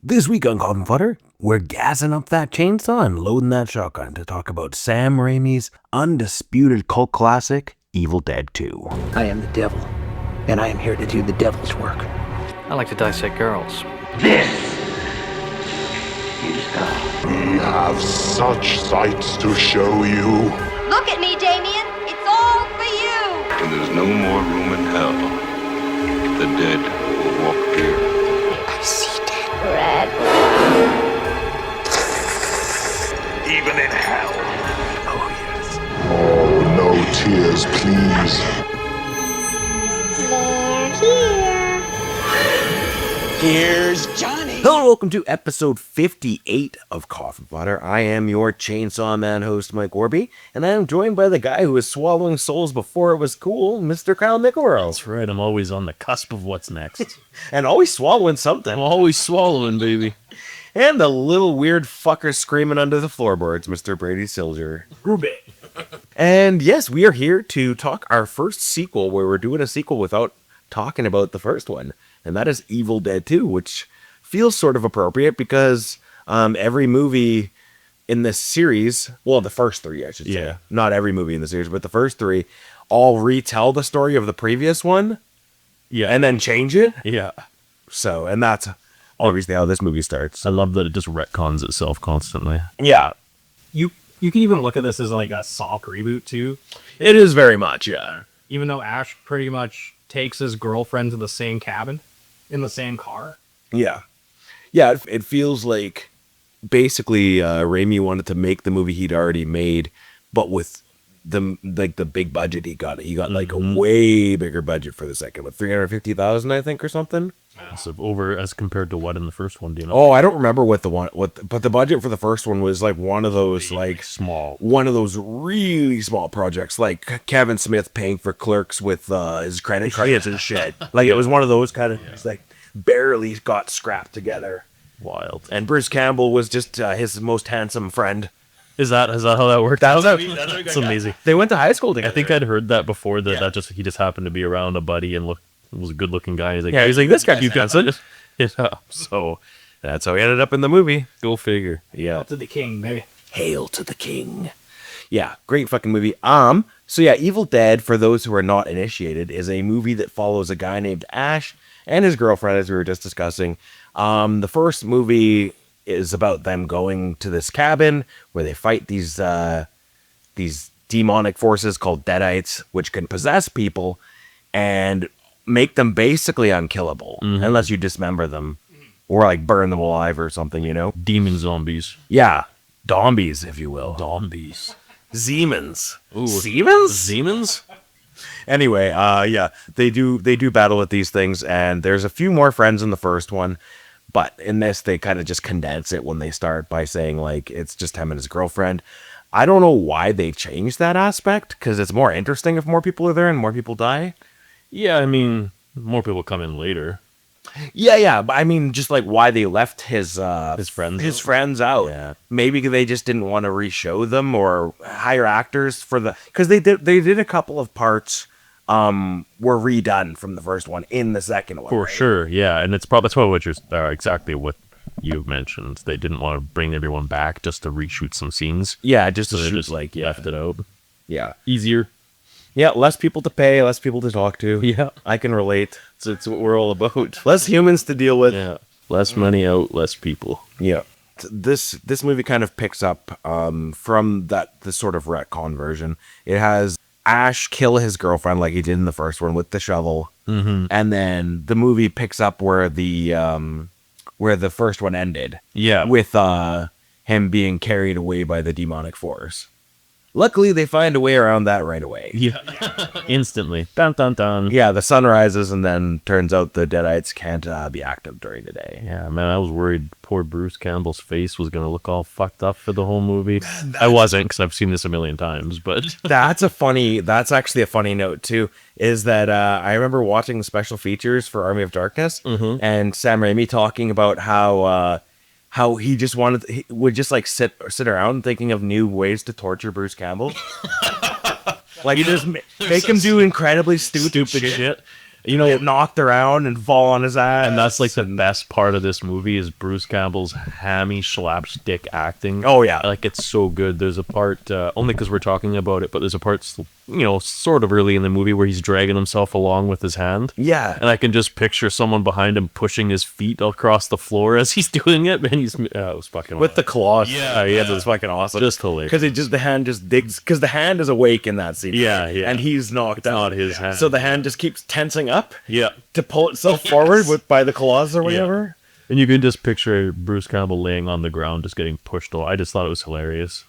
This week on Coffin Fodder, we're gassing up that chainsaw and loading that shotgun to talk about Sam Raimi's undisputed cult classic, Evil Dead 2. I am the devil, and I am here to do the devil's work. I like to dissect girls. This is God. We have such sights to show you. Look at me, Damien. It's all for you. When there's no more room in hell, the dead will walk here. I see dead red. Even in hell. Oh, yes. Oh, no tears, please. They're here. Here's Johnny. Hello and welcome to episode 58 of Coffin Fodder. I am your Chainsaw Man host, Mike Orby, and I am joined by the guy who was swallowing souls before it was cool, Mr. Kyle Mickelrow. That's right, I'm always on the cusp of what's next. And always swallowing something. I'm always swallowing, baby. And the little weird fucker screaming under the floorboards, Mr. Brady Silger. Groovy. And yes, we are here to talk our first sequel, where we're doing a sequel without talking about the first one. And that is Evil Dead 2, which feels sort of appropriate because every movie in this series, well, the first three, I should say. Yeah. Not every movie in the series, but the first three all retell the story of the previous one. Yeah. And then change it. Yeah. So, and that's obviously how this movie starts. I love that it just retcons itself constantly. Yeah. You can even look at this as like a soft reboot too, It is very much, yeah. even though Ash pretty much takes his girlfriend to the same cabin in the same car. Yeah. Yeah, it feels like basically Raimi wanted to make the movie he'd already made, but with the big budget he got. He got like a way bigger budget for the second one, $350,000, I think, or something. So over as compared to what in the first one, do you know? Oh, I don't remember but the budget for the first one was like one of those like Small. one of those really small projects, like Kevin Smith paying for Clerks with his credit cards and shit. Like it was one of those kind of it's like barely got scrapped together. Wild. And Bruce Campbell was just his most handsome friend. Is that how that worked? That's amazing. They went to high school together. I think I'd heard that before, that, Yeah. he just happened to be around a buddy and was a good looking guy. He's like, Yeah, he's like, this guy you handsome. yeah. So that's how he ended up in the movie. Go figure. Yeah. To the king, baby. Hail to the king. Yeah, great fucking movie. So yeah, Evil Dead, for those who are not initiated, is a movie that follows a guy named Ash and his girlfriend, as we were just discussing. The first movie is about them going to this cabin where they fight these demonic forces called Deadites, which can possess people and make them basically unkillable unless you dismember them or like burn them alive or something, you know? Demon zombies. Yeah. Zombies, if you will. Zombies. Zemans. Ooh. Siemens? Siemens? Anyway, yeah, they do battle with these things, and there's a few more friends in the first one, but in this they kind of just condense it when they start by saying like it's just him and his girlfriend. I don't know why they changed that aspect, because it's more interesting if more people are there and more people die. Yeah, I mean, more people come in later. Yeah, but I mean, just like why they left his friends out. Yeah. Maybe they just didn't want to re-show them or hire actors for because they did a couple of parts were redone from the first one in the second one. For right? sure, yeah, and that's probably what exactly what you mentioned. They didn't want to bring everyone back just to reshoot some scenes. Yeah, just So to they shoot, just like left it out. Yeah. Easier. Yeah, less people to pay, less people to talk to. Yeah. I can relate. It's what we're all about. Less humans to deal with. Yeah. Less money out, less people. Yeah. This movie kind of picks up from the sort of retcon version. It has Ash kill his girlfriend like he did in the first one with the shovel. Mm-hmm. And then the movie picks up where the first one ended. Yeah. With him being carried away by the demonic force. Luckily, they find a way around that right away. Yeah. Instantly. Dun, dun, dun. Yeah, the sun rises, and then turns out the Deadites can't be active during the day. Yeah, man, I was worried poor Bruce Campbell's face was going to look all fucked up for the whole movie. I wasn't, because I've seen this a million times, but... That's actually a funny note, too, is that I remember watching the special features for Army of Darkness, and Sam Raimi talking about how he just would just like sit around thinking of new ways to torture Bruce Campbell. Like, you just make him do incredibly stupid shit. get knocked around and fall on his ass. And that's like the best part of this movie is Bruce Campbell's hammy slapstick acting. Oh, yeah. Like, it's so good. There's a part, only because we're talking about it, but there's a part, sort of early in the movie where he's dragging himself along with his hand. Yeah. And I can just picture someone behind him pushing his feet across the floor as he's doing it. And it was fucking With the claws. Yeah, yeah, that's fucking awesome. Just hilarious. Because the hand just digs, because the hand is awake in that scene. Yeah, yeah. And he's knocked out. not his hand. So the hand just keeps tensing up Yeah. to pull itself forward by the claws or whatever. And you can just picture Bruce Campbell laying on the ground, just getting pushed away. I just thought it was hilarious.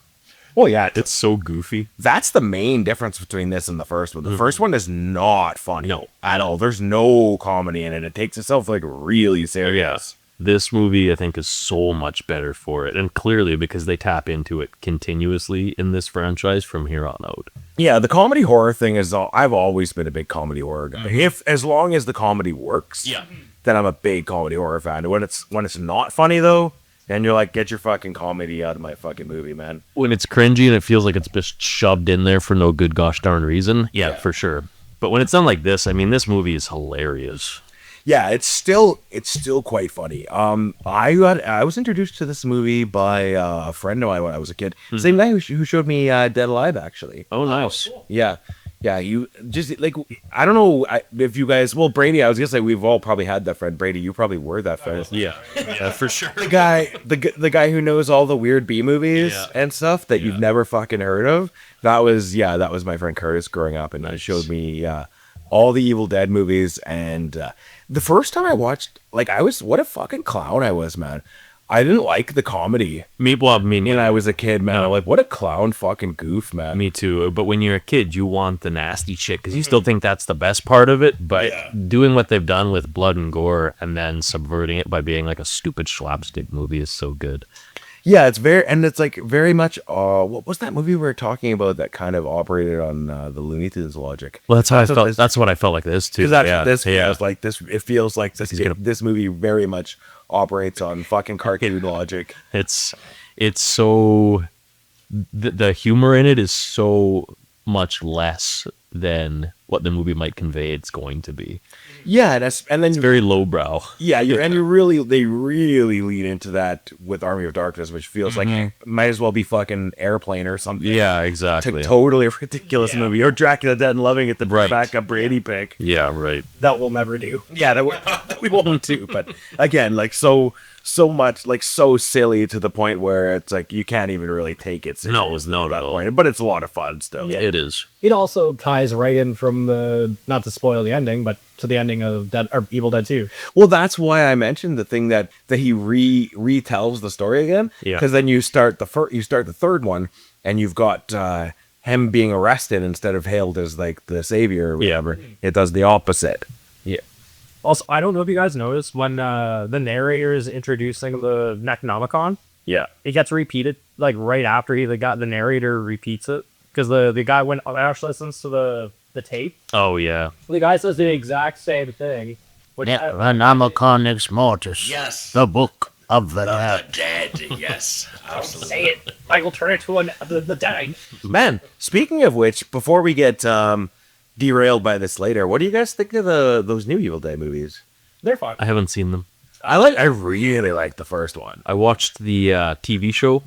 Well, yeah, It's so goofy. that's the main difference between this and the first one. The first one is not funny No. at all. There's no comedy in it. It takes itself like really serious. This movie, I think, is so much better for it. And clearly because they tap into it continuously in this franchise from here on out. Yeah, the comedy horror thing is. I've always been a big comedy horror guy. As long as the comedy works, then I'm a big comedy horror fan. When it's not funny though, then you're like, get your fucking comedy out of my fucking movie, man. When it's cringy and it feels like it's just shoved in there for no good gosh darn reason, yeah, for sure. But when it's done like this, I mean, this movie is hilarious. Yeah, it's still quite funny. I was introduced to this movie by a friend of mine when I was a kid. Same guy who showed me Dead Alive, actually. Oh, nice. Yeah. Yeah, you just like, I don't know if you guys, well, Brady, I was gonna say we've all probably had that friend. Brady, you probably were that friend. Yeah, for sure. The guy who knows all the weird B movies and stuff that you've never fucking heard of. That was my friend Curtis growing up, and he showed me all the Evil Dead movies. And the first time I watched, like, what a fucking clown I was, man. I didn't like the comedy. Me And I was a kid, man. I'm like, what a clown fucking goof, man. Me too. But when you're a kid, you want the nasty shit because you still think that's the best part of it. But doing what they've done with blood and gore and then subverting it by being like a stupid slapstick movie is so good. Yeah, it's like very much. What was that movie we were talking about that kind of operated on the Looney Tunes logic? Well, that's how I felt. That's what I felt like this too. Because this feels like this. It feels like this movie very much operates on fucking cartoon logic. It's so the humor in it is so much less than what the movie might convey it's going to be. Yeah, and then It's very lowbrow. Yeah, they really lean into that with Army of Darkness, which feels like might as well be fucking Airplane or something. Yeah, exactly. Totally ridiculous movie. Or Dracula Dead and Loving It, the backup Brady pick. Yeah, right. That we'll never do. Yeah, that we won't do. But again, like so much, like so silly to the point where it's like you can't even really take it seriously. No, it's not at all. But it's a lot of fun still. Yeah, it is. It also ties right in from not to spoil the ending, but to the ending of Evil Dead 2. Well, that's why I mentioned the thing that he retells the story again. Yeah. Because then you start the third one, and you've got him being arrested instead of hailed as like the savior or whatever. It does the opposite. Yeah. Also, I don't know if you guys noticed when the narrator is introducing the Necronomicon, Yeah. it gets repeated like right after the narrator repeats it because the guy when Ash listens to the tape, Oh, yeah. the guy says the exact same thing. Which Necronomicon Ex Mortis. Yes. The Book of the Dead. Dead. Yes. Absolutely. say it, I will turn it to the dead. Man, speaking of which, before we get derailed by this later, what do you guys think of those new Evil Dead movies? They're fine. I haven't seen them. I really like the first one. I watched the TV show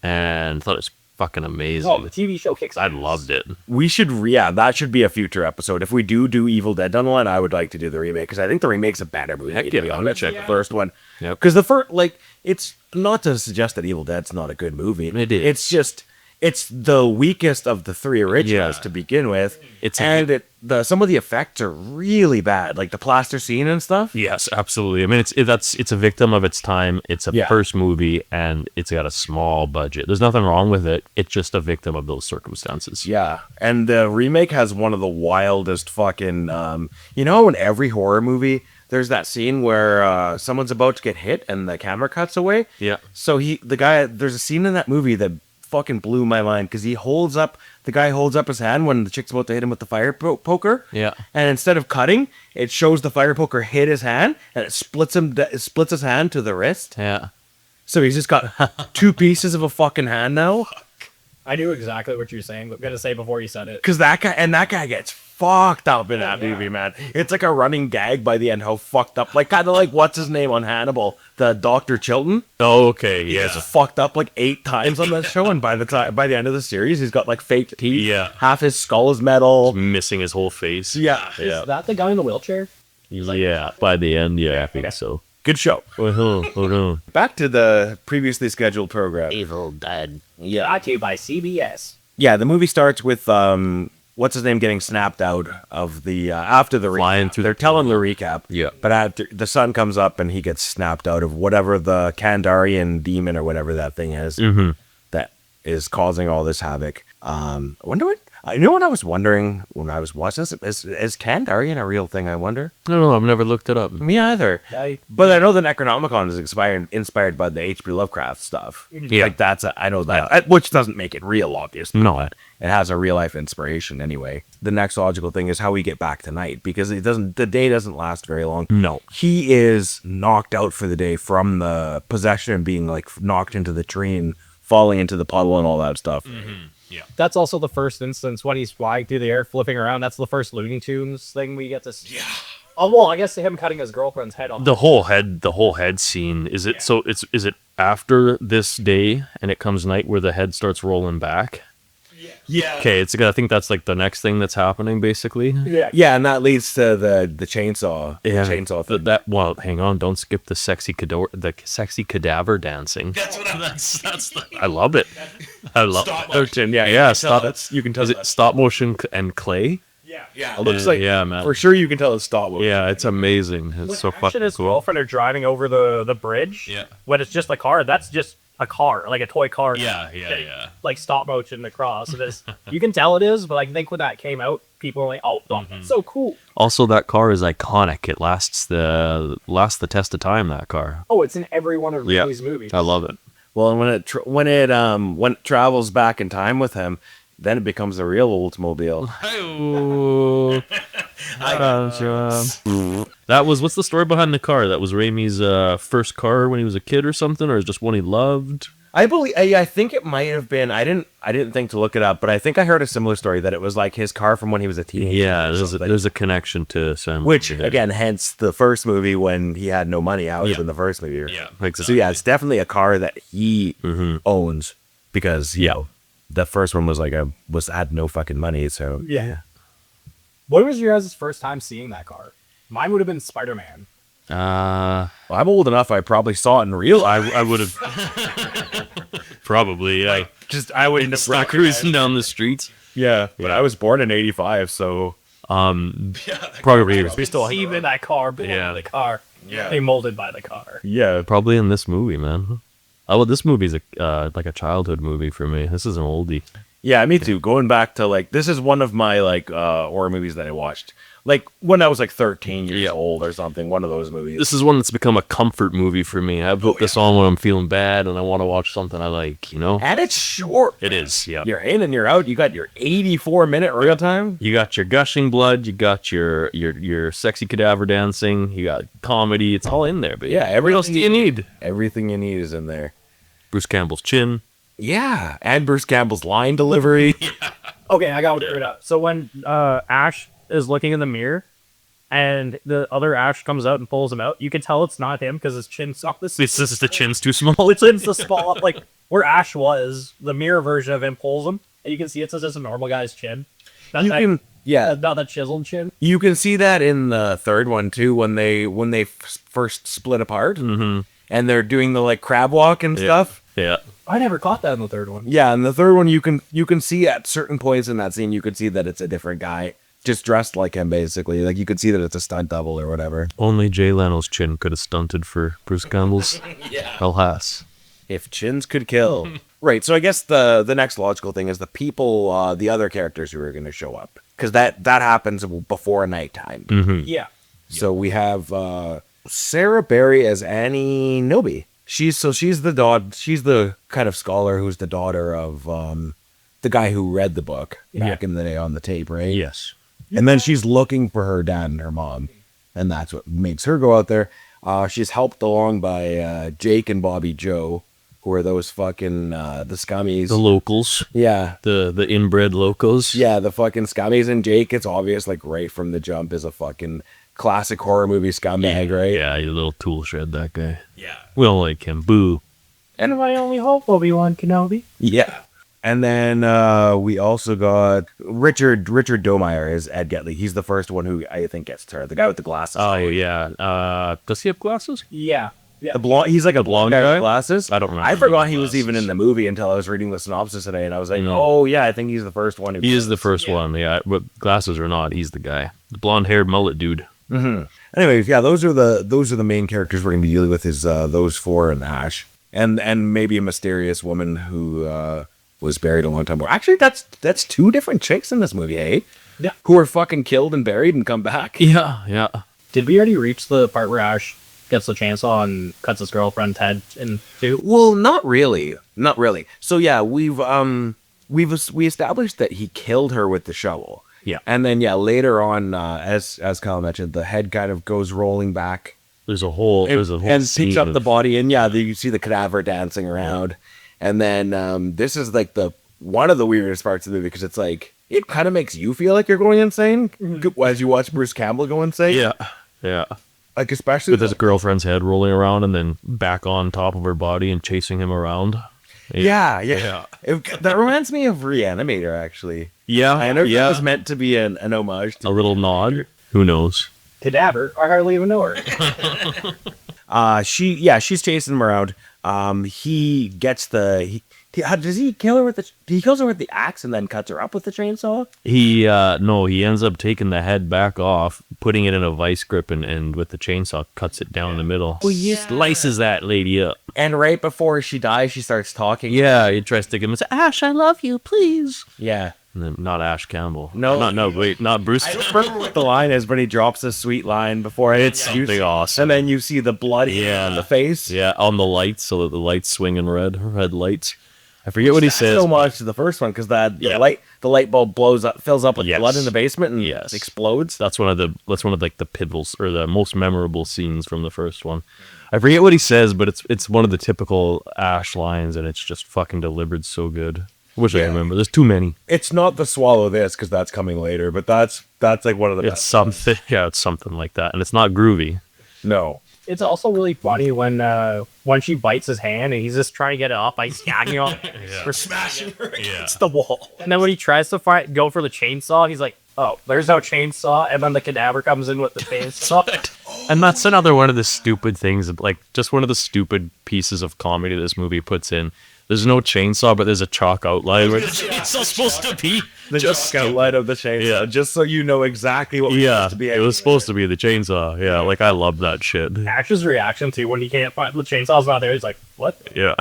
and thought it was fucking amazing. Oh, the TV show kicks. I loved it. We should, that should be a future episode. If we do Evil Dead down the line, I would like to do the remake because I think the remake's a better movie. Heck to yeah, be I'm honest. gonna check The first one, Yep. because the first, like, it's not to suggest that Evil Dead's not a good movie. It is. It's just it's the weakest of the three originals Yeah. to begin with. It's some of the effects are really bad, like the plaster scene and stuff. Yes, absolutely. I mean, it's a victim of its time. It's a Yeah. first movie, and it's got a small budget. There's nothing wrong with it. It's just a victim of those circumstances. Yeah, and the remake has one of the wildest fucking. You know, in every horror movie, there's that scene where someone's about to get hit and the camera cuts away. Yeah. So there's a scene in that movie that fucking blew my mind because the guy holds up his hand when the chick's about to hit him with the fire poker. Yeah. And instead of cutting, it shows the fire poker hit his hand and it splits his hand to the wrist. Yeah. So he's just got two pieces of a fucking hand now. I knew exactly what you were saying. I'm gonna say before you said it. Because that guy gets fucked up in that movie, man. It's like a running gag by the end how fucked up, like kind of like what's his name on Hannibal, the Dr. Chilton. Oh, okay, yeah. He's fucked up like 8 times on that show, and by the end of the series, he's got like fake teeth. Yeah. Half his skull is metal. Missing his whole face. Yeah. Yeah. Is that the guy in the wheelchair? Yeah, by the end, yeah, I think so. Good show. Oh no. Back to the previously scheduled program. Evil Dead. Yeah. Brought to you by CBS. Yeah, the movie starts with what's his name getting snapped out of the after the Flying recap. through They're telling the recap. Yeah. But after the sun comes up and he gets snapped out of whatever the Kandarian demon or whatever that thing is that is causing all this havoc. I wonder what what I was wondering when I was watching this is Kandarian a real thing? I wonder. I don't know. I've never looked it up. Me either. But I know the Necronomicon is inspired by the H.P. Lovecraft stuff. Yeah. Like I know that, which doesn't make it real, obviously. No. It has a real life inspiration anyway. The next logical thing is how we get back tonight, because the day doesn't last very long. No. He is knocked out for the day from the possession and being like knocked into the tree and falling into the puddle and all that stuff. Yeah. That's also the first instance when he's flying through the air, flipping around. That's the first Looney Tunes thing we get to see. Yeah. Oh well, I guess him cutting his girlfriend's head off. The whole head scene. Is it so? Is it after this day and it comes night where the head starts rolling back? Yeah. Okay, I think that's like the next thing that's happening, basically. Yeah, and that leads to the chainsaw. Yeah, the chainsaw thing. Well, hang on, don't skip the sexy cadaver dancing. That's I love it. I love Stop it. motion, yeah. Yeah, You can tell Is it stop motion and clay? Yeah, it looks like, yeah, man. for sure you can tell it's stop motion. Yeah, it's amazing. It's so Ash and fucking his cool. girlfriend are driving over the bridge. Yeah. When it's just a car, that's just a car, like a toy car. Yeah. Like stop motion across. It is. You can tell it is, but I think when that came out, people were like, "Oh, that's so cool." Also, that car is iconic. It lasts the test of time. That car. Oh, it's in every one of Yeah. these movies. I love it. Well, and when it travels back in time with him, then it becomes a real Oldsmobile. That was what's the story behind the car? That was Raimi's first car when he was a kid or something, or is just one he loved? I think it might have been. I didn't think to look it up, but I think I heard a similar story that it was like his car from when he was a teenager. Yeah, or something. there's a connection to Sam. Which again, hence the first movie when he had no money. How it was in the first movie. Yeah, So exactly. yeah, it's definitely a car that he owns because the first one was had no fucking money. So Yeah. What was your guys' first time seeing that car? Mine would have been Spider-Man. well, I'm old enough. I probably saw it in real. I would have probably. I wouldn't have start cruising down the streets. Yeah, but I was born in '85, so Probably We still see him in that car, but the car. Yeah. They molded by the car. yeah. probably in this movie, man. Oh, well, this movie's like a childhood movie for me. This is an oldie. Yeah, me too. Going back to this is one of my horror movies that I watched when I was 13 years old or something. One of those movies. This is one that's become a comfort movie for me. I put this on when I'm feeling bad and I want to watch something I like, And it's short. It is, yeah. You're in and you're out. You got your 84-minute real time. You got your gushing blood, you got your sexy cadaver dancing, you got comedy, it's all in there, but Yeah, what else do you need? Everything you need is in there. Bruce Campbell's chin. Yeah, and Bruce Campbell's line delivery. Okay, I got it up. So when Ash is looking in the mirror and the other Ash comes out and pulls him out, you can tell it's not him because his chin's not this. This is the chin's too small. It's the spot like where Ash was. The mirror version of him pulls him, and you can see it's just a normal guy's chin. Not that chiseled chin. You can see that in the third one too when they first split apart and they're doing the crab walk and stuff. Yeah. I never caught that in the third one. Yeah, in the third one you can see at certain points in that scene you could see that it's a different guy just dressed like him basically. You could see that it's a stunt double or whatever. Only Jay Leno's chin could have stunted for Bruce Campbell's. Alas. If chins could kill. Right, so I guess the next logical thing is the people, the other characters who are going to show up. Because that happens before nighttime. Yeah. So we have Sarah Berry as Annie Noby. She's the kind of scholar who's the daughter of the guy who read the book back in the day on the tape, right? Yes. And then she's looking for her dad and her mom. And that's what makes her go out there. She's helped along by Jake and Bobby Joe, who are those fucking the scummies. The locals, Yeah. the inbred locals. Yeah, the fucking scummies, and Jake, it's obvious, like, right from the jump, is a fucking classic horror movie scumbag, right? Yeah, you little tool shed, that guy. Yeah. We don't like him. Boo. And my only hope, Obi-Wan Kenobi. Yeah. And then we also got Richard Domeyer as Ed Getley. He's the first one who I think gets turned. The guy with the glasses. Oh, yeah. Does he have glasses? Yeah. The blonde, he's like a blonde guy with glasses. I don't remember. I forgot he was even in the movie until I was reading the synopsis today, and I was like, oh, yeah, I think he's the first one. He is the first one, yeah. But glasses or not, he's the guy. The blonde-haired mullet dude. Anyways, yeah, those are the main characters we're going to be dealing with is those four and Ash. And maybe a mysterious woman who was buried a long time ago. Actually, that's two different chicks in this movie, eh? Yeah. Who were fucking killed and buried and come back. Yeah. Did we already reach the part where Ash gets the chainsaw and cuts his girlfriend's head in two? Well, not really. So yeah, we established that he killed her with the shovel. Yeah. And then later on, as Kyle mentioned, the head kind of goes rolling back. There's a whole and scene picks up of- the body, and you see the cadaver dancing around. And then this is like one of the weirdest parts of the movie, because it's like it kind of makes you feel like you're going insane as you watch Bruce Campbell go insane. Yeah. Like especially With his girlfriend's head rolling around and then back on top of her body and chasing him around. Yeah. That reminds me of Reanimator, actually. Yeah. I know that was meant to be an homage to A little nod. Who knows? Cadaver? I hardly even know her. She's chasing him around. He gets does he kill her with he kills her with the axe and then cuts her up with the chainsaw? He ends up taking the head back off, putting it in a vice grip, and with the chainsaw cuts it down the middle. Oh, yeah. Slices that lady up. And right before she dies, she starts talking. Yeah, he tries to give him and say, Ash, I love you, please. Yeah. And then, not Ash Campbell. No. Not Bruce. I don't remember what the line is, but he drops a sweet line before it's something awesome. And then you see the blood in the face. Yeah, on the lights, so that the lights swing in red lights. I forget what he says. So much to the first one, because the light bulb blows up, fills up with blood in the basement, and explodes. That's one of the pivots or the most memorable scenes from the first one. I forget what he says, but it's one of the typical Ash lines, and it's just fucking delivered so good. I wish I remember. There's too many. It's not the swallow this, because that's coming later, but that's like one of the best. Something. Yeah, it's something like that, and it's not groovy. No. It's also really funny when she bites his hand and he's just trying to get it off by gagging on for smashing her against the wall. And then when he tries to go for the chainsaw, he's like, oh, there's no chainsaw. And then the cadaver comes in with the chainsaw. And that's another one of the stupid things, like just one of the stupid pieces of comedy this movie puts in. There's no chainsaw, but there's a chalk outline where the chainsaw's supposed to be. The just outline of the chainsaw, just so you know exactly what was supposed to be. It was supposed to be the chainsaw. Yeah, like I love that shit. Ash's reaction to when he can't find the chainsaw's not there, he's like, what? Yeah.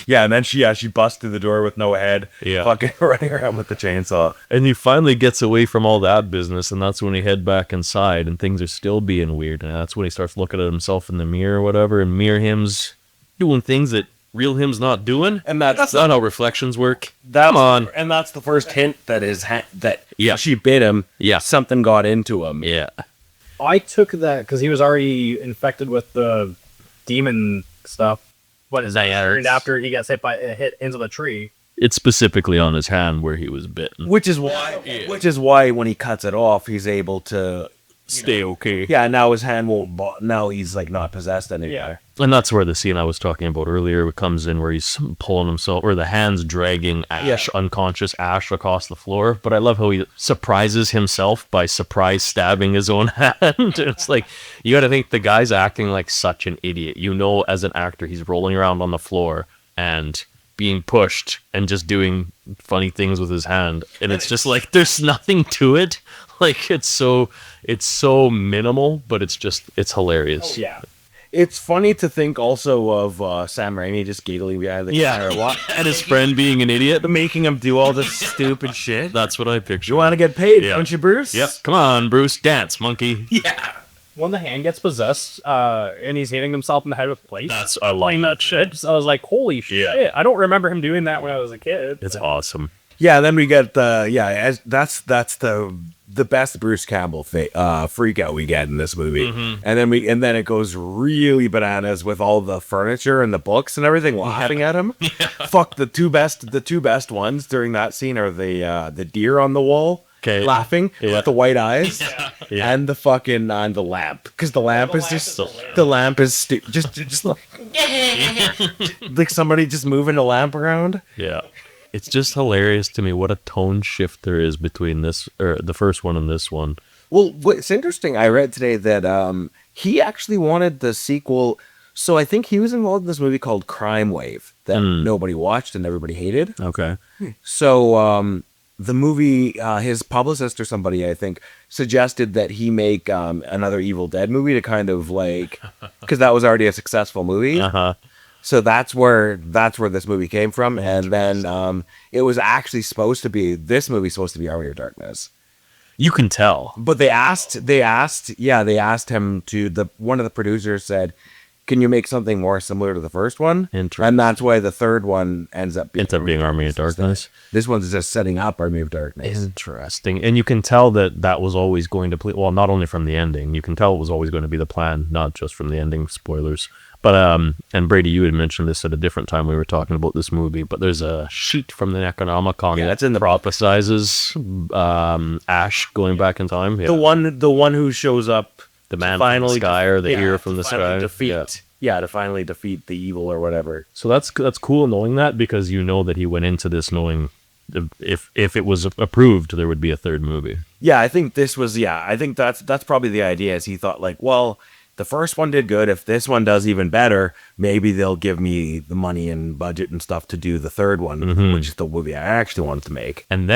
Yeah, and then she busts through the door with no head. Yeah. Fucking running around with the chainsaw. And he finally gets away from all that business, and that's when he head back inside, and things are still being weird. And that's when he starts looking at himself in the mirror or whatever, and mirror him's doing things that real him's not doing. And that's not how reflections work. Come on. And that's the first hint that she bit him. Yeah. Something got into him. Yeah. I took that because he was already infected with the demon stuff. What is that? And after he gets hit into the tree. It's specifically on his hand where he was bitten. Which is why when he cuts it off, he's able to stay okay. Yeah, now his hand won't. Now he's like not possessed anymore. Yeah. And that's where the scene I was talking about earlier comes in, where he's pulling himself, or the hand's dragging unconscious Ash across the floor. But I love how he surprises himself by surprise stabbing his own hand. It's like, you got to think the guy's acting like such an idiot. You know, as an actor, he's rolling around on the floor and being pushed and just doing funny things with his hand. And it's just like, there's nothing to it. Like, it's so minimal, but it's hilarious. Oh, yeah. It's funny to think also of Sam Raimi just giggling behind the camera. And his friend being an idiot. Making him do all this stupid shit. That's what I picture. You want to get paid, don't you, Bruce? Yep. Come on, Bruce. Dance, monkey. Yeah. When the hand gets possessed and he's hitting himself in the head with plates. I love that shit. So I was like, holy shit. I don't remember him doing that when I was a kid. It's awesome. Yeah, then we get that's the the best Bruce Campbell freak out we get in this movie. And then it goes really bananas with all the furniture and the books and everything laughing at him. Fuck, the two best ones during that scene are the deer on the wall laughing with the white eyes and the fucking the lamp, because the lamp is just just like somebody just moving the lamp around. Yeah. It's just hilarious to me what a tone shift there is between this, or the first one and this one. Well, what's interesting, I read today that he actually wanted the sequel. So I think he was involved in this movie called Crime Wave that nobody watched and everybody hated. Okay. So the movie, his publicist or somebody, I think, suggested that he make another Evil Dead movie to kind of like, because that was already a successful movie. So that's where this movie came from, and then it was actually this movie supposed to be Army of Darkness. You can tell. But they asked him to, one of the producers said, "Can you make something more similar to the first one?" And that's why the third one ends up being Army of Darkness. This one's just setting up Army of Darkness. Interesting. And you can tell that was always going to play, well, not only from the ending, you can tell it was always going to be the plan, not just from the ending, spoilers. But, and Brady, you had mentioned this at a different time we were talking about this movie, but there's a sheet from the Necronomicon that's in the prophesizes Ash going back in time. Yeah. The one who shows up, the man from the sky, or the ear from the sky. To finally defeat the evil or whatever. So that's cool knowing that, because you know that he went into this knowing if it was approved, there would be a third movie. Yeah, I think this was, I think that's probably the idea, is he thought like, well, the first one did good. If this one does even better, maybe they'll give me the money and budget and stuff to do the third one, which is the movie I actually wanted to make. And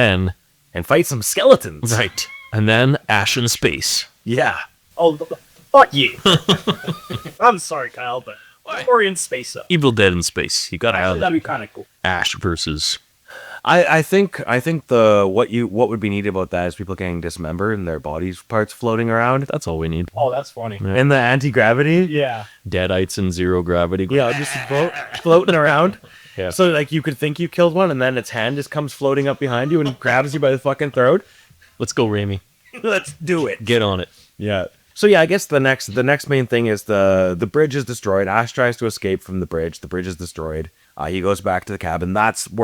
fight some skeletons. Right. And then Ash in space. Yeah. Oh, fuck you. I'm sorry, Kyle, but we're in space though. Evil Dead in space. You gotta have that'd be kind of cool. Ash versus. I think what would be neat about that is people getting dismembered and their bodies parts floating around. That's all we need. Oh, that's funny. Yeah. And the anti-gravity. Yeah. Deadites in zero gravity. Yeah, just floating around. Yeah. So like you could think you killed one, and then its hand just comes floating up behind you and grabs you by the fucking throat. Let's go, Raimi. Let's do it. Get on it. Yeah. So yeah, I guess the next main thing is the bridge is destroyed. Ash tries to escape from the bridge. The bridge is destroyed. He goes back to the cabin. That's kind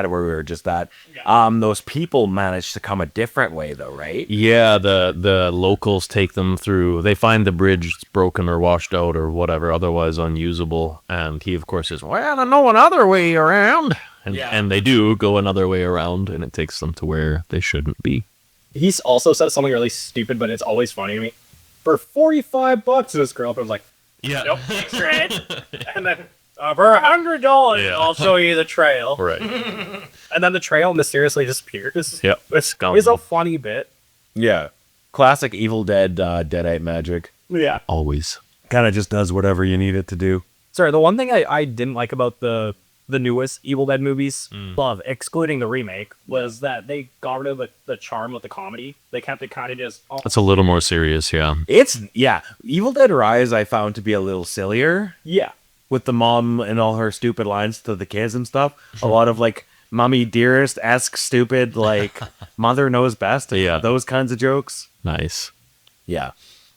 of where we were just at. Those people managed to come a different way though, right? Yeah, the locals take them through. They find the bridge broken or washed out or whatever, otherwise unusable. And he, of course, says, "Well, I know another way around." And they do go another way around, and it takes them to where they shouldn't be. He's also said something really stupid, but it's always funny to me. For $45, this girlfriend was like, "Yeah, nope, extra it." And then for $100, I'll show you the trail. Right. And then the trail mysteriously disappears. Yep. It's a funny bit. Yeah. Classic Evil Dead Deadite magic. Yeah. Always. Kind of just does whatever you need it to do. Sorry, the one thing I didn't like about the newest Evil Dead movies, excluding the remake, was that they got rid of the charm with the comedy. They kept it kind of just... That's a little more serious, yeah. Evil Dead Rise I found to be a little sillier. Yeah. With the mom and all her stupid lines to the kids and stuff. A lot of like mommy dearest-esque stupid, like mother knows best. Yeah. Those kinds of jokes. Nice. Yeah.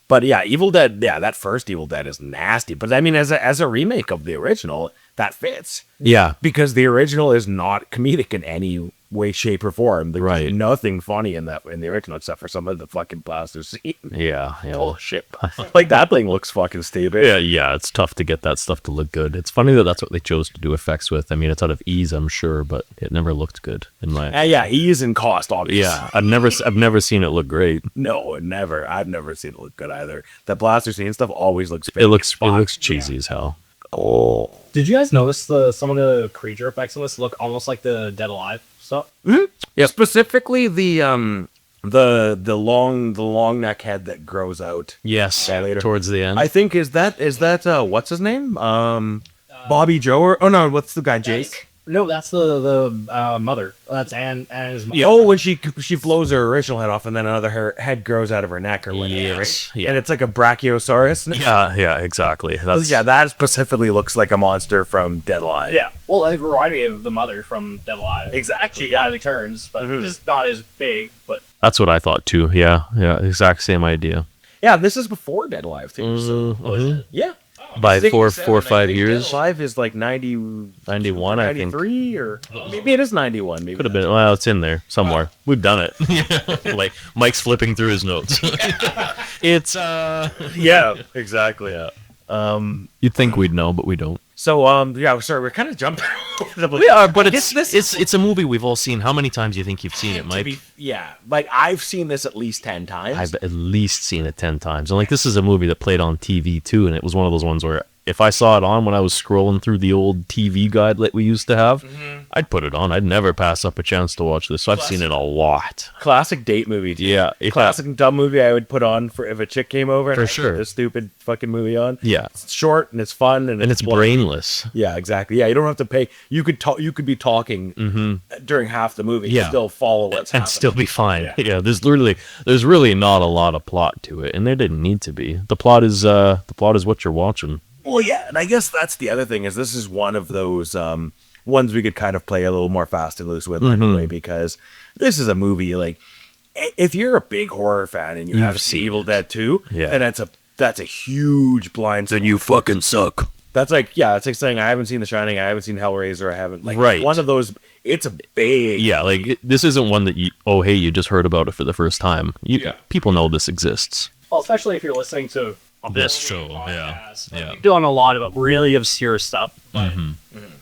But yeah, Evil Dead, that first Evil Dead is nasty. But I mean, as a remake of the original, that fits. Yeah. Because the original is not comedic in any way, shape, or form. There's right. Nothing funny in the original except for some of the fucking blaster scene. Yeah. Oh shit! Like that thing looks fucking stupid. Yeah. It's tough to get that stuff to look good. It's funny that that's what they chose to do effects with. I mean, it's out of ease, I'm sure, but it never looked good in my. Ease and cost, obviously. Yeah, I've never seen it look great. No, never. I've never seen it look good either. That blaster scene stuff always looks. It looks cheesy as hell. Oh. Did you guys notice some of the creature effects in this look almost like the Dead Alive stuff? Mm-hmm. Yeah, specifically the long neck head that grows out. Yes, later. Towards the end. I think is that what's his name? Bobby Joe or no? What's the guy? Jake? No, that's the mother. That's Anne's mother. Yeah. Oh, when she blows her original head off, and then her head grows out of her neck, or when yes. And it's like a brachiosaurus. Yeah, exactly. That specifically looks like a monster from Dead Alive. Yeah, well, it reminded me of the mother from Dead Alive. Exactly. She returns, but just not as big. But That's what I thought too. Yeah, exact same idea. Yeah, this is before Dead Alive too. So, yeah. By 4 or 5 I think years. Dead Alive is like 91, I think. 93, or maybe it is 91. Maybe Could have been. Well, it's in there somewhere. We've done it. Like Mike's flipping through his notes. It's Yeah, exactly. Yeah. You'd think we'd know, but we don't. So yeah, sorry, we're kind of jumping. We are, but it's a movie we've all seen. How many times do you think you've seen it, Mike? Yeah, like I've seen this at least 10 times. I've at least seen it 10 times. And like this is a movie that played on TV too, and it was one of those ones where if I saw it on when I was scrolling through the old TV guide that we used to have, I'd put it on. I'd never pass up a chance to watch this. So I've seen it a lot. Classic date movie. Too. Yeah. Classic dumb movie I would put on for if a chick came over. For and sure. I put this stupid fucking movie on. Yeah. It's short and it's fun and it's brainless. Yeah, exactly. Yeah, you don't have to pay. You could talk. You could be talking during half the movie. Yeah. And still follow what's happening. And still be fine. Yeah. There's really not a lot of plot to it, and there didn't need to be. The plot is what you're watching. Well, yeah, and I guess that's the other thing is this is one of those ones we could kind of play a little more fast and loose with anyway, because this is a movie like if you're a big horror fan and you have seen Evil Dead 2, and that's a huge blind spot. Then you fucking suck. That's like it's like saying I haven't seen The Shining, I haven't seen Hellraiser, I haven't Right. One of those. It's a big like this isn't one that you just heard about it for the first time. People know this exists. Well, especially if you're listening to This show, We've done a lot of really obscure stuff,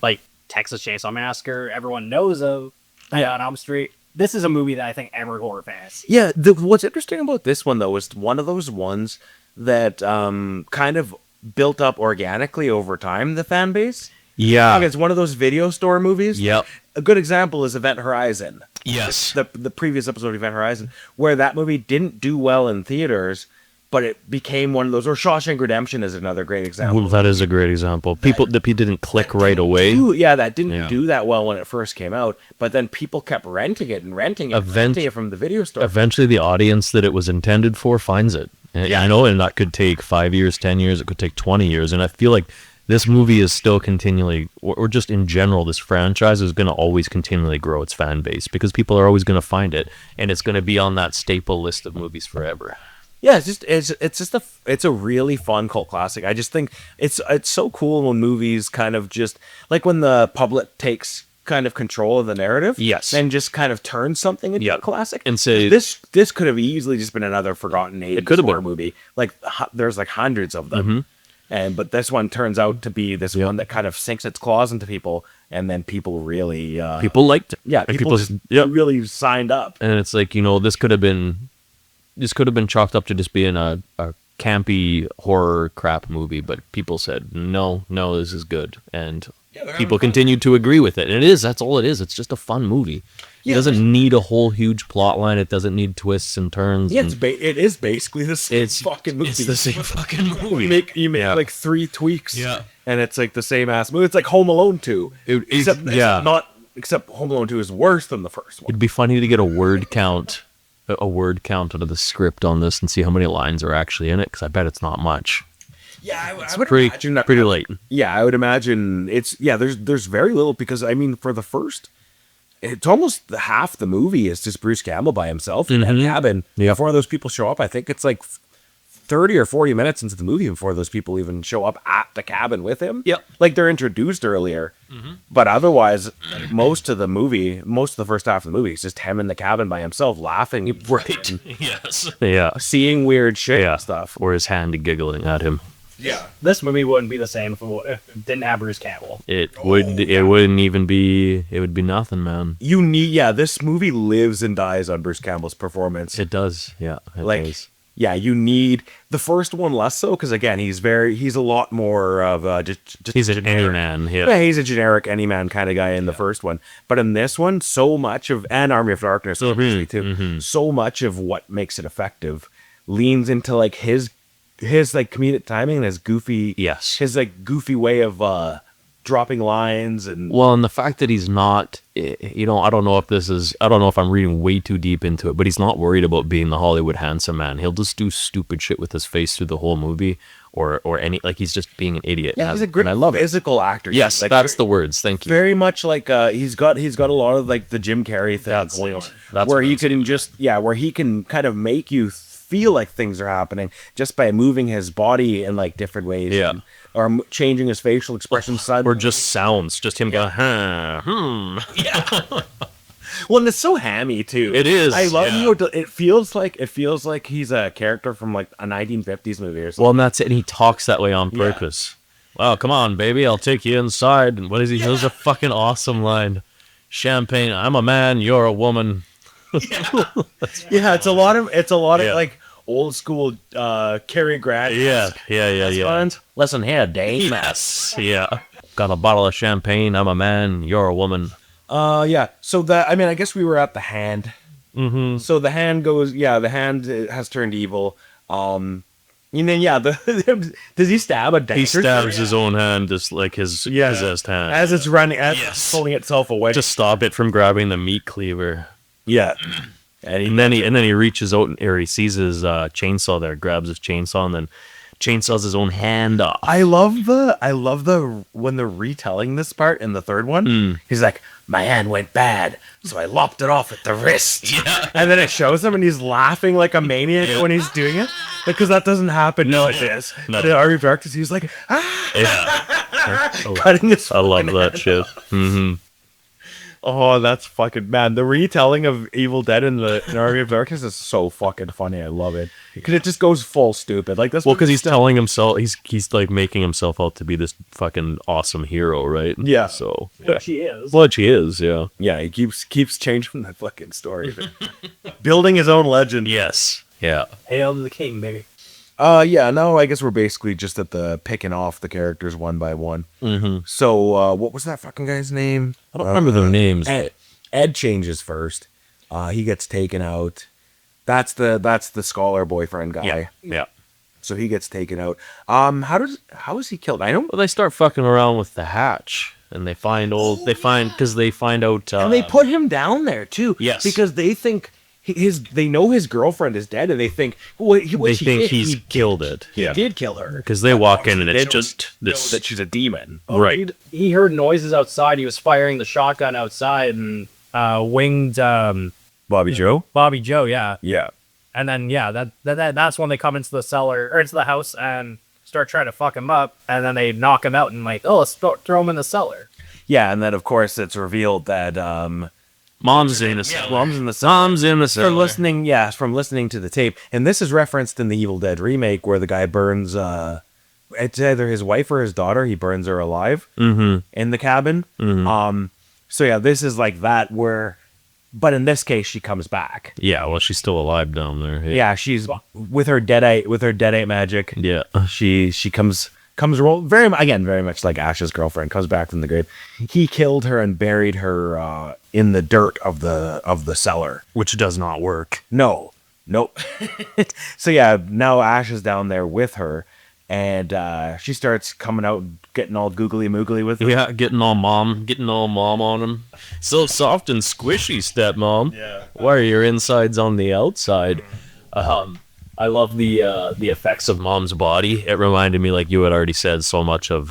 like Texas Chainsaw Massacre. Everyone knows of on Elm Street. This is a movie that I think every horror fan has. Yeah, what's interesting about this one though is one of those ones that kind of built up organically over time. The fan base. Yeah, like it's one of those video store movies. Yep. A good example is Event Horizon. Yes, the previous episode of Event Horizon, where that movie didn't do well in theaters. But it became one of those, or Shawshank Redemption is another great example. Well, that is a great example. People didn't click right away. That didn't do that well when it first came out. But then people kept renting it renting it from the video store. Eventually, the audience that it was intended for finds it. Yeah, I know, and that could take 5 years, 10 years. It could take 20 years. And I feel like this movie is still continually, or just in general, this franchise is going to always continually grow its fan base because people are always going to find it, and it's going to be on that staple list of movies forever. Yeah, it's a really fun cult classic. I just think it's so cool when movies kind of just like when the public takes kind of control of the narrative, and just kind of turns something into a classic. And say this could have easily just been another forgotten 80s horror movie. Like there's like hundreds of them, but this one turns out to be this one that kind of sinks its claws into people, and then people really people liked it. Yeah, people just really signed up, and it's like this could have been chalked up to just being a campy horror crap movie, but people said, no, this is good. And people continued to agree with it. And that's all it is. It's just a fun movie. It doesn't need a whole huge plot line. It doesn't need twists and turns. Yeah, it is basically the same fucking movie. It's the same fucking movie. You make like 3 tweaks, and it's like the same ass movie. It's like Home Alone 2. Except Home Alone 2 is worse than the first one. It'd be funny to get a word count out of the script on this and see how many lines are actually in it, because I bet it's not much. Yeah, I would imagine that pretty late. Yeah, I would imagine there's very little, because I mean for the first, it's almost half the movie is just Bruce Campbell by himself in that cabin. Before those people show up, I think it's like 30 or 40 minutes into the movie before those people even show up at the cabin with him. Yep. Like they're introduced earlier, but otherwise, most of the first half of the movie is just him in the cabin by himself, laughing, right? Yes. Yeah. Seeing weird shit and stuff, or his hand giggling at him. Yeah, this movie wouldn't be the same if it didn't have Bruce Campbell. It wouldn't even be. It would be nothing, man. This movie lives and dies on Bruce Campbell's performance. It does. Yeah. It does. Yeah, you need the first one less so, because again, he's a lot more of just he's a everyman. Yeah, he's a generic anyman kind of guy in the first one, but in this one, so much of, and Army of Darkness obviously too, so much of what makes it effective leans into like his like comedic timing and his goofy way of dropping lines and the fact that he's not, I don't know if I'm reading way too deep into it, but he's not worried about being the Hollywood handsome man. He'll just do stupid shit with his face through the whole movie, or any, like, he's just being an idiot. Yeah, he's a And great I love it. physical actor. Yes, Like, that's the words. Thank you. very much like he's got a lot of like the Jim Carrey thing going on, That's where what he I was- where he can kind of make you feel like things are happening just by moving his body in like different ways. Yeah. Or changing his facial expression suddenly. Or just sounds, just him going, Well, and it's so hammy too. It is, I love yeah. you know, it feels like he's a character from like a 1950s movie or something. Well, and that's it. And he talks that way on purpose. Well, come on, baby. I'll take you inside. And what is he? There's a fucking awesome line. Champagne. I'm a man. You're a woman. Yeah, it's a lot of Yeah. like old school Cary Grant. Yeah. Listen here, Dave. Yes. Yeah. Got a bottle of champagne. I'm a man. You're a woman. Yeah. So that, I mean, I guess we were at the hand. Mm-hmm. So the hand goes. Yeah, the hand has turned evil. And then does he stab a dentist? He stabs his own hand, just like his possessed hand, as it's running, as it's pulling itself away. to stop it from grabbing the meat cleaver. Yeah. And then he reaches out, or he sees his chainsaw there, grabs his chainsaw, and then chainsaws his own hand off. I love the when they're retelling this part in the third one. He's like, my hand went bad, so I lopped it off at the wrist. Yeah. And then it shows him, and he's laughing like a maniac when he's doing it, because that doesn't happen nowadays. No. The Army Veracruz, he's like, Yeah. cutting his. I love fucking that hand shit. Mm-hmm. Oh, that's fucking man. The retelling of Evil Dead in Army of Darkness is so fucking funny. I love it because it just goes full stupid. Like this. Well, because he's telling himself, he's like making himself out to be this fucking awesome hero, right? Yeah. So, She is. well, he is, yeah. Yeah, he keeps changing that fucking story, building his own legend. Yes. Yeah. Hail to the king, baby. Yeah. No, I guess we're basically just at the picking off the characters one by one. Mm-hmm. So, what was that fucking guy's name? I don't remember their names. Ed changes first. He gets taken out. That's the scholar boyfriend guy. Yeah. So he gets taken out. How is he killed? I don't. Well, they start fucking around with the hatch, and they find out, And they put him down there too. Yes. Because they think they know his girlfriend is dead, and they think he's killed it. he did kill her. Because they walk in and They it's don't just this. that she's a demon. Right. He heard noises outside. He was firing the shotgun outside and winged Bobby Joe. Bobby Joe. Yeah, Yeah. and then that's when they come into the cellar or into the house and start trying to fuck him up. And then they knock him out and like, oh, let's throw him in the cellar. Yeah, and then of course it's revealed that Mom's in the cellar. Mom's in the cellar. from listening to the tape, and this is referenced in the Evil Dead remake where the guy burns it's either his wife or his daughter. He burns her alive in the cabin. So yeah, this is like that but in this case she comes back. Yeah, well, she's still alive down there. Yeah, she's with her deadite magic. Yeah. She comes very much like Ash's girlfriend, comes back from the grave. He killed her and buried her in the dirt of the cellar. Which does not work. Nope. So yeah, now Ash is down there with her, and she starts coming out, getting all googly moogly with him. Yeah, getting all mom on him. So soft and squishy, stepmom. Yeah. Why are your insides on the outside? I love the effects of mom's body. It reminded me, like you had already said, so much of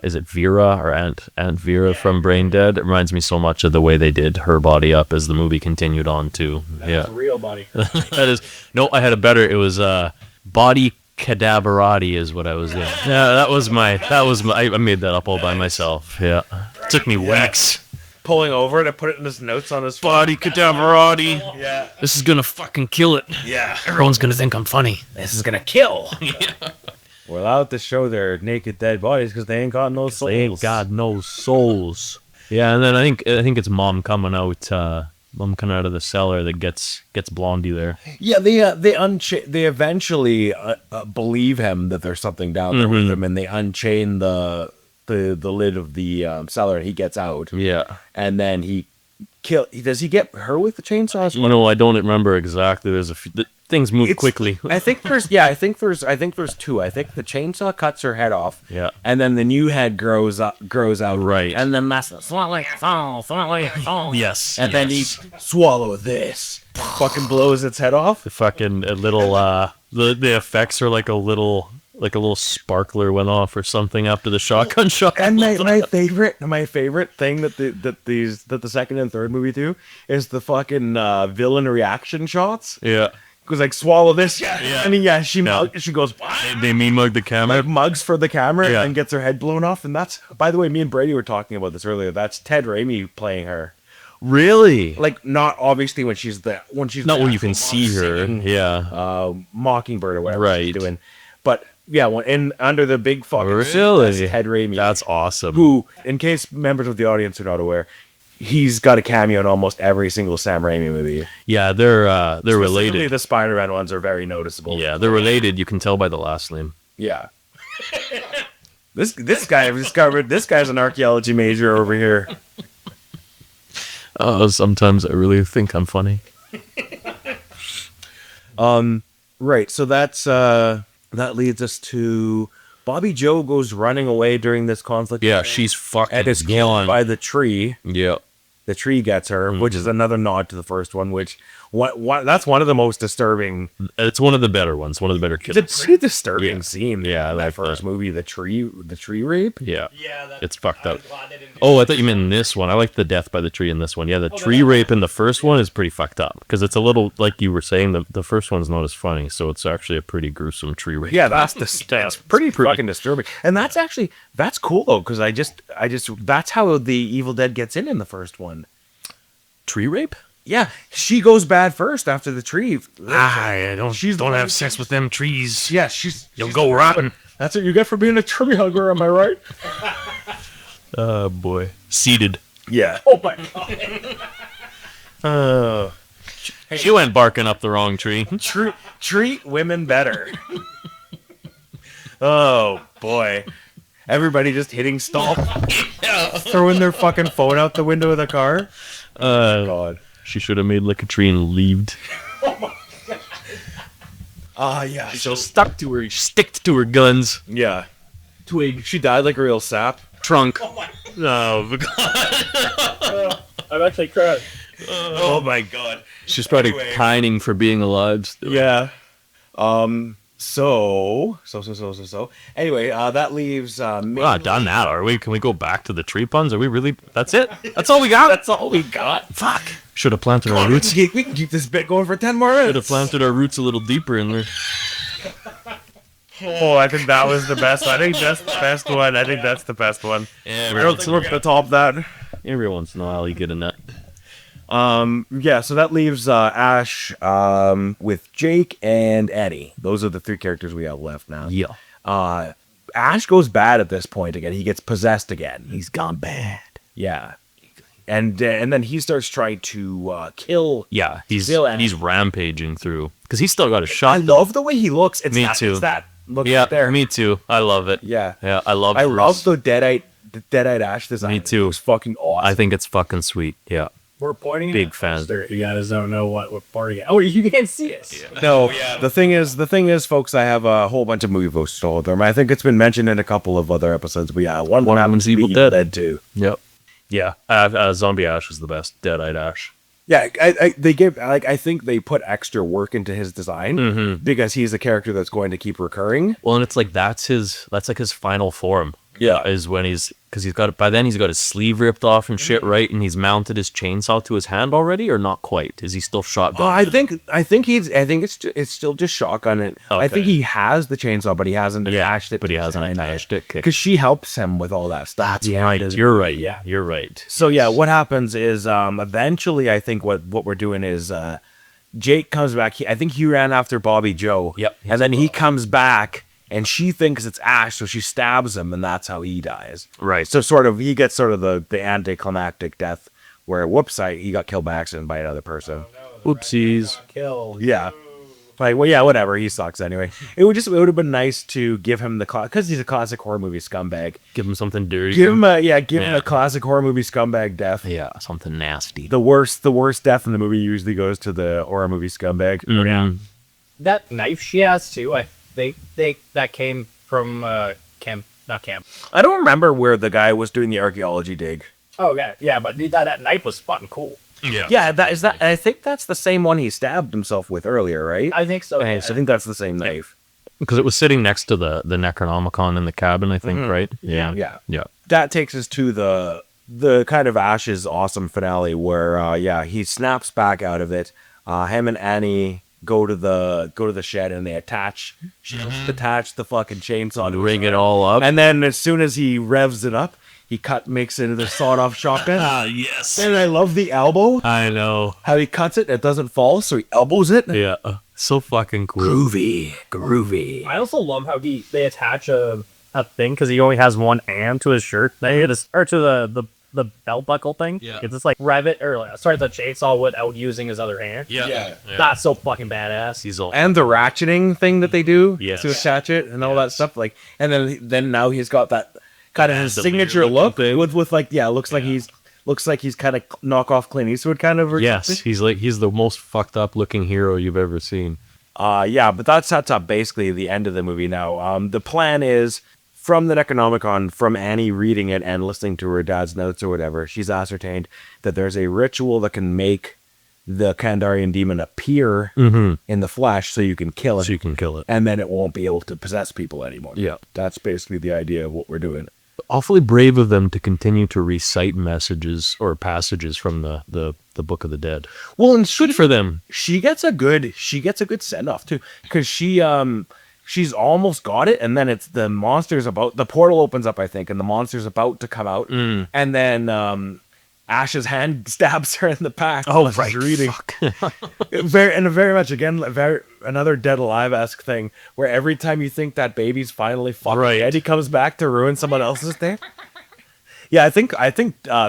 is it Vera or Aunt Vera from Brain Dead? It reminds me so much of the way they did her body up as the movie continued on too. That's a real body. That is I had a better. It was body cadaverati is what I was in. Yeah, that was my. I made that up all by myself. Yeah, took me weeks. Pulling over to put it in his notes on his Body cadaverati. Yeah. This is gonna fucking kill it. Yeah. Everyone's gonna think I'm funny. This is gonna kill. We're allowed to show their naked dead bodies because they ain't got no souls. They ain't got no souls. Yeah, and then I think it's mom coming out of the cellar that gets Blondie there. Yeah, they eventually believe him that there's something down there with him, and they unchain the lid of the cellar, and he gets out. Yeah, and then does he get her with the chainsaw? No, I don't remember exactly. There's a few things move quickly. I think there's two. I think the chainsaw cuts her head off. Yeah, and then the new head grows out. Right, and then that's yes, and then he swallow this. Fucking blows its head off. The fucking little the effects are like a little like a little sparkler went off or something after the shotgun shot. And my favorite thing that the second and third movie do is the fucking villain reaction shots. Yeah. Goes like, swallow this, and she goes, what? They mean mug the camera. Like, mugs for the camera, Yeah. and gets her head blown off. And that's, by the way, me and Brady were talking about this earlier. That's Ted Raimi playing her. Really? Like, not obviously when she's not when you can actual see her. singing, Yeah. Mockingbird or whatever Right. she's doing. But yeah, under the big fucking Really? suit, that's Ted Raimi. That's awesome. Who, in case members of the audience are not aware, he's got a cameo in almost every single Sam Raimi movie. Yeah, they're Specifically, related. the Spider-Man ones are very noticeable. Yeah, they're related. You can tell by the last name. Yeah. This guy I've discovered. This guy's an archaeology major over here. Oh, sometimes I really think I'm funny. Right. So that leads us to Bobby Joe goes running away during this conflict. Yeah, she's fucking and is killed by the tree. Yeah. The tree gets her, which is another nod to the first one. Which that's one of the most disturbing. It's one of the better ones. One of the better kills. It's a pretty disturbing scene. Yeah, I in that like first that. movie, the tree rape. Yeah. It's fucked up. Oh, I thought you meant in this one. I like the death by the tree in this one. Yeah, the tree rape in the first one is pretty fucked up because it's a little, like you were saying, the first one's not as funny, so it's actually a pretty gruesome tree rape. Yeah, that's pretty fucking disturbing. And that's cool though, because I just that's how the Evil Dead gets in the first one. Tree rape? Yeah, she goes bad first after the tree. I don't. She's don't the have one- sex with them trees. Yeah, You'll go rotten. That's what you get for being a tree hugger, am I right? Oh boy. Seated. Yeah. Oh my god. She went barking up the wrong tree. Treat women better. Oh boy. Everybody just hitting stop. Throwing their fucking phone out the window of the car. God. She should have made like a tree and leaved. Yeah. So stuck to her, sticked to her guns. Yeah. Twig. She died like a real sap. Trunk. Oh, God. I'm actually crying. Oh my god. She's probably Anyway. pining for being alive still. Yeah. So. Anyway, that leaves We're not done that, are we? Can we go back to the tree puns? Are we really? That's it? That's all we got? That's all we got. Fuck. Should have planted our We roots. can keep this bit going for 10 more minutes. Should have planted our roots a little deeper in there. Oh, I think that was the best. I think that's the best one. I think that's the best one. Yeah, I don't think we're gonna top that. every once in a while you get a nut. Yeah, so that leaves Ash with Jake and Eddie. Those are the three characters we have left now. Yeah. Ash goes bad at this point again. He gets possessed again. He's gone bad. Yeah. And then he starts trying to kill. Yeah, he's Still Ash. he's rampaging through because he's still got a I shot. love the way he looks. It's Me that, too. It's that look Yeah, right there. me too. I love it. Yeah. Yeah, I love. I Bruce. love the dead-eyed Ash design. Me too. It was fucking awesome. I think it's fucking sweet. Yeah. We're pointing at Big a fan. poster. You guys don't know what we're pointing at. Oh, you can't see us. No, the thing is, folks, I have a whole bunch of movie posts to hold them. I think it's been mentioned in a couple of other episodes, but yeah, one happens to be Evil Dead. too. Yep. Yeah. Zombie Ash was the best. Dead-eyed Ash. Yeah, I think they put extra work into his design because he's a character that's going to keep recurring. Well, and it's like that's like his final form. Yeah. Is when because he's got by then he's got his sleeve ripped off and shit, right? And he's mounted his chainsaw to his hand already, or not quite? Is he still shotgun? Well, I think it's still just shotgun it. I Okay. think he has the chainsaw, but he hasn't attached it. but he hasn't attached it. because she helps him with all that stuff. That's right. You're right. Yeah, you're right. So yeah, what happens is eventually I think what we're doing is Jake comes back. I think he ran after Bobby Joe. Yep. And then he comes back and she thinks it's Ash, so she stabs him and that's how he dies. Right. So he gets sort of the anticlimactic death where he got killed by accident by another person. Oopsies. Kill. Yeah. Like, well, yeah, whatever. He sucks anyway. It would have been nice to give him because he's a classic horror movie scumbag. Give him something dirty. Give him a classic horror movie scumbag death. Yeah, something nasty. The worst death in the movie usually goes to the horror movie scumbag. Mhm. That knife she has too. I think that came from not Camp. I don't remember where the guy was doing the archaeology dig. Oh yeah, but that knife was fucking cool. Yeah. Yeah, that is that. I think that's the same one he stabbed himself with earlier, right? I think so. Okay, Yeah. so I think that's the same knife. Because it was sitting next to the Necronomicon in the cabin, I think, right? Yeah. Yeah. That takes us to the kind of Ash's awesome finale where he snaps back out of it. Him and Annie go to the shed and they attach the fucking chainsaw to Ring it all up. and then as soon as he revs it up, he makes it into the sawed-off shotgun. Yes. And I love the elbow. I know. How he cuts it doesn't fall, so he elbows it. Yeah. So fucking cool. Groovy. I also love how they attach a thing because he only has one hand to his shirt. They hit or to the belt buckle thing. Yeah. It's just like rev it or the chainsaw without using his other hand. Yeah. That's so fucking badass. He's all. And the ratcheting thing that they do Yes. to attach it and all that stuff, like, and then now he's got that kind of his The signature weird look looking thing. with like looks like he's kind of knockoff Clint Eastwood kind of. Or Yes, something. he's the most fucked up looking hero you've ever seen. But that sets up basically the end of the movie now. The plan is from the Necronomicon, from Annie reading it and listening to her dad's notes or whatever, she's ascertained that there's a ritual that can make the Kandarian demon appear in the flesh so you can kill it. So you can kill it. And then it won't be able to possess people anymore. Yeah. That's basically the idea of what we're doing. Awfully brave of them to continue to recite messages or passages from the Book of the Dead. Well, and Good for them. she gets a good send off too, because she's almost got it, and then it's the portal opens up, I think, and the monster's about to come out, and then Ash's hand stabs her in the back. Oh, while she's right. reading. Fuck. Very much again, another Dead Alive-esque thing where every time you think that baby's finally fucking dead, he comes back to ruin someone else's day. Yeah, I think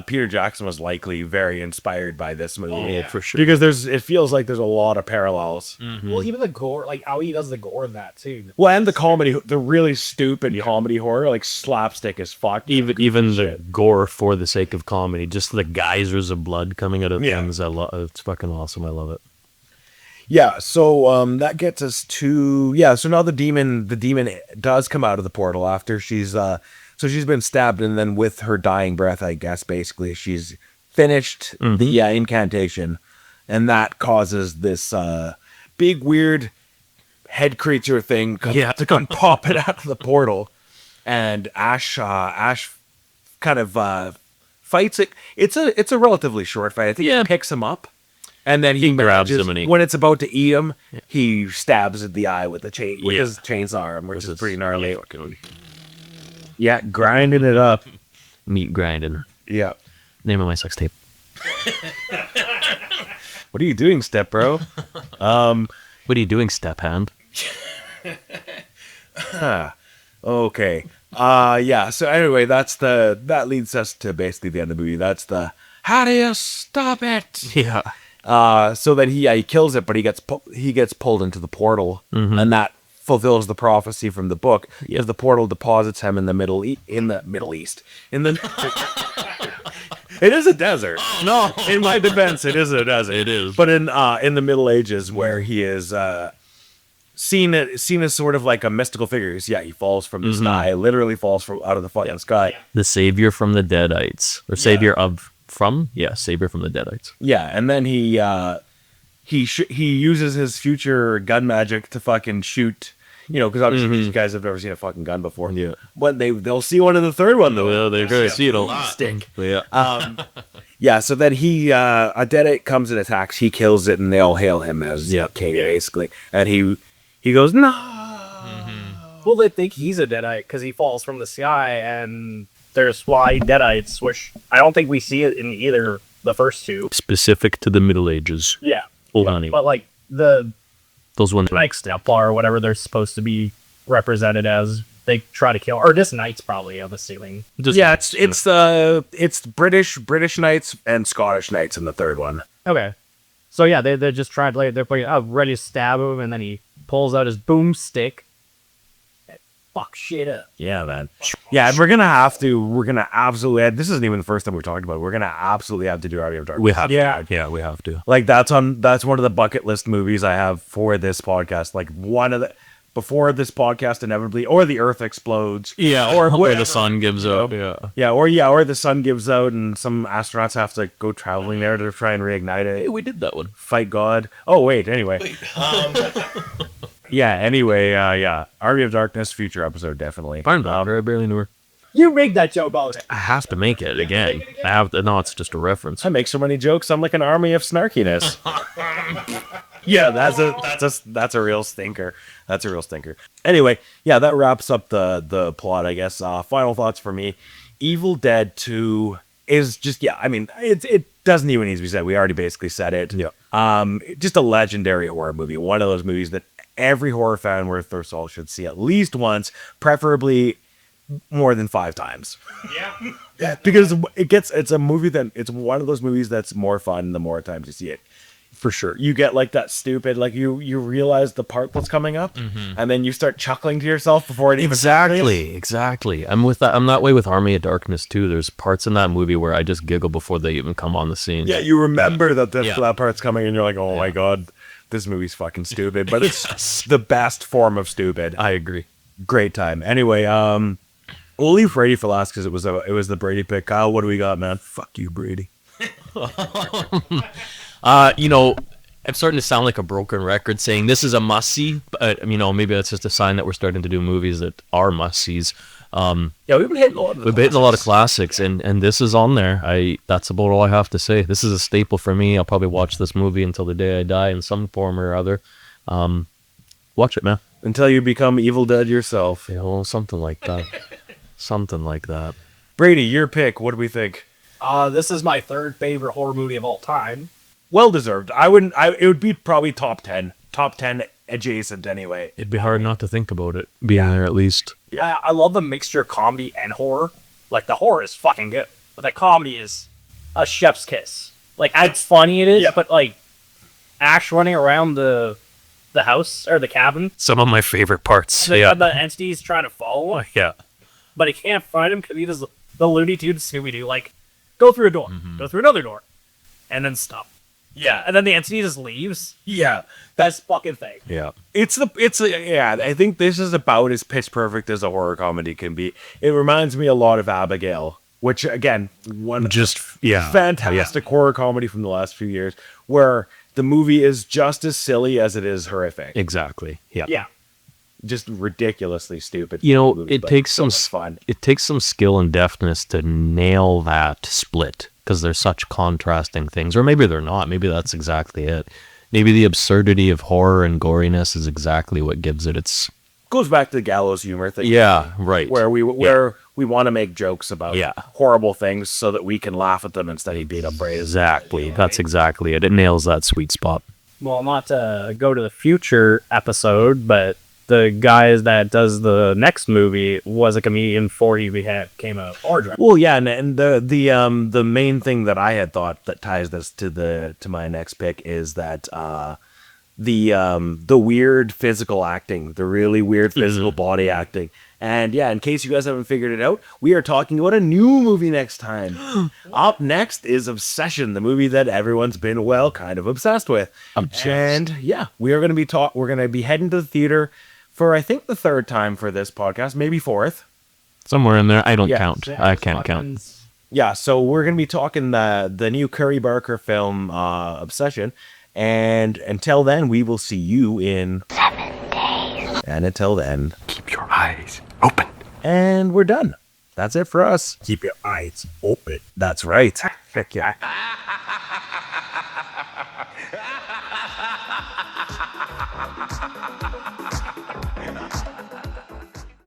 Peter Jackson was likely very inspired by this movie. For sure. Because it feels like there's a lot of parallels. Well, even the gore, like how he does the gore in that too. Well, and the comedy, the really stupid comedy horror, like slapstick as fuck. Even the gore for the sake of comedy, just the geysers of blood coming out of Yeah. things. It's fucking awesome. I love it. Yeah, so that gets us to so now the demon does come out of the portal after she's been stabbed, and then with her dying breath, I guess basically she's finished the incantation, and that causes this big weird head creature thing to come pop it out of the portal, and Ash kind of fights it. It's a relatively short fight. I think he picks him up. And then he grabs manages, him and when it's about to eat him, he stabs at the eye with his chainsaw arm, which is pretty gnarly. Yeah, grinding it up. Meat grinding. Yeah. Name of my sex tape. What are you doing, step bro? What are you doing, step hand? Okay. So anyway, that leads us to basically the end of the movie. That's the how do you stop it? Yeah. So then he kills it, but he gets pulled into the portal, and that fulfills the prophecy from the book. As the portal deposits him in the Middle East. It is a desert. Oh, no. In my defense, it is a desert. It is. But in the Middle Ages, where he is seen as sort of like a mystical figure. He falls from the sky, literally falls from out of the fucking sky. The savior from the Deadites, or savior savior from the Deadites. Yeah, and then he uses his future gun magic to fucking shoot. Because obviously these guys have never seen a fucking gun before. Yeah, but they'll see one in the third one though. Well, they're going to see it a lot. Stick. Yeah. So then a deadite comes and attacks. He kills it, and they all hail him as king, basically. And he goes, no. Well, they think he's a deadite because he falls from the sky, and there's fly deadites, which I don't think we see it in either the first two. Specific to the Middle Ages. Yeah. Honey. But like Those ones. like Templar or whatever they're supposed to be represented as, they try to kill, or just knights probably, I'm assuming. It's British knights and Scottish knights in the third one. Okay. So yeah, they're just trying to, like, they're ready to stab him, and then he pulls out his boomstick and fuck shit up. Yeah, man. Yeah, we're gonna absolutely. This isn't even the first time we've talked about it. We're gonna absolutely have to do Army of Darkness. We have Yeah. to. Yeah, we have to. Like that's one of the bucket list movies I have for this podcast. Like before this podcast inevitably, or the Earth explodes. Yeah, or the sun gives up. Yeah. Or the sun gives out and some astronauts have to go traveling there to try and reignite it. Hey, we did that one. Fight God. Oh wait, anyway. Yeah. Anyway, yeah. Army of Darkness, future episode, definitely. Fine, Fodder. I barely knew her. You rigged that joke, Bones. I have to make it again. I have to. No, it's just a reference. I make so many jokes. I'm like an army of snarkiness. Yeah, that's a real stinker. That's a real stinker. Anyway, yeah, that wraps up the plot, I guess. Final thoughts for me. Evil Dead 2 is just, yeah, I mean, it doesn't even need to be said. We already basically said it. Yeah. Just a legendary horror movie. One of those movies that every horror fan worth their salt should see at least once, preferably more than 5 times. Yeah. Because it's a movie it's one of those movies that's more fun the more times you see it. For sure. You get like that stupid, like you realize the part that's coming up, and then you start chuckling to yourself before it even Exactly. I'm with that. I'm that way with Army of Darkness too. There's parts in that movie where I just giggle before they even come on the scene. Yeah, you remember that that part's coming, and you're like, oh my god, this movie's fucking stupid, but it's the best form of stupid. I agree. Great time. Anyway, we'll leave Brady for last because it was the Brady pick. Kyle, what do we got, man? Fuck you, Brady. I'm starting to sound like a broken record saying this is a must-see, but, maybe that's just a sign that we're starting to do movies that are must-sees. Yeah, we've been hitting a lot of We've been hitting a lot of classics, and this is on there. That's about all I have to say. This is a staple for me. I'll probably watch this movie until the day I die in some form or other. Watch it, man. Until you become Evil Dead yourself. Something like that. Something like that. Brady, your pick. What do we think? This is my third favorite horror movie of all time. Well deserved. It would be probably top 10 adjacent anyway. It'd be hard not to think about it being there at least. Yeah, I love the mixture of comedy and horror. Like, the horror is fucking good, but the comedy is a chef's kiss. Like, it's funny it is, but like Ash running around the house or the cabin. Some of my favorite parts. The entity's trying to follow him. Yeah. But he can't find him because he does the Looney Tunes Scooby-Doo, like, go through a door, go through another door, and then stop. Yeah, and then the entity just leaves. Yeah, best fucking thing. Yeah, I think this is about as pitch perfect as a horror comedy can be. It reminds me a lot of Abigail, which again, fantastic horror comedy from the last few years, where the movie is just as silly as it is horrific. Exactly. Yeah. Just ridiculously stupid. It takes some fun. It takes some skill and deftness to nail that split, because they're such contrasting things. Or maybe they're not. Maybe that's exactly it. Maybe the absurdity of horror and goriness is exactly what gives it its... Goes back to the gallows humor thing. Yeah, right. Where we want to make jokes about horrible things so that we can laugh at them instead of beat up Brady. Exactly. That's exactly it. It nails that sweet spot. Well, not to go to the future episode, but the guy that does the next movie was a comedian before he became a horror director. Well, yeah, and the main thing that I had thought that ties this to my next pick is that the weird physical acting, the really weird physical body acting. And yeah, in case you guys haven't figured it out, we are talking about a new movie next time. Up next is Obsession, the movie that everyone's been kind of obsessed with. And yeah, we're going to be heading to the theater for, I think, the 3rd time for this podcast, maybe 4th. Somewhere in there. I don't count. I can't count. Yeah, so we're going to be talking the new Curry Barker film, Obsession. And until then, we will see you in 7 days. And until then, Keep your eyes open. and we're done. That's it for us. Keep your eyes open. That's right. Heck yeah.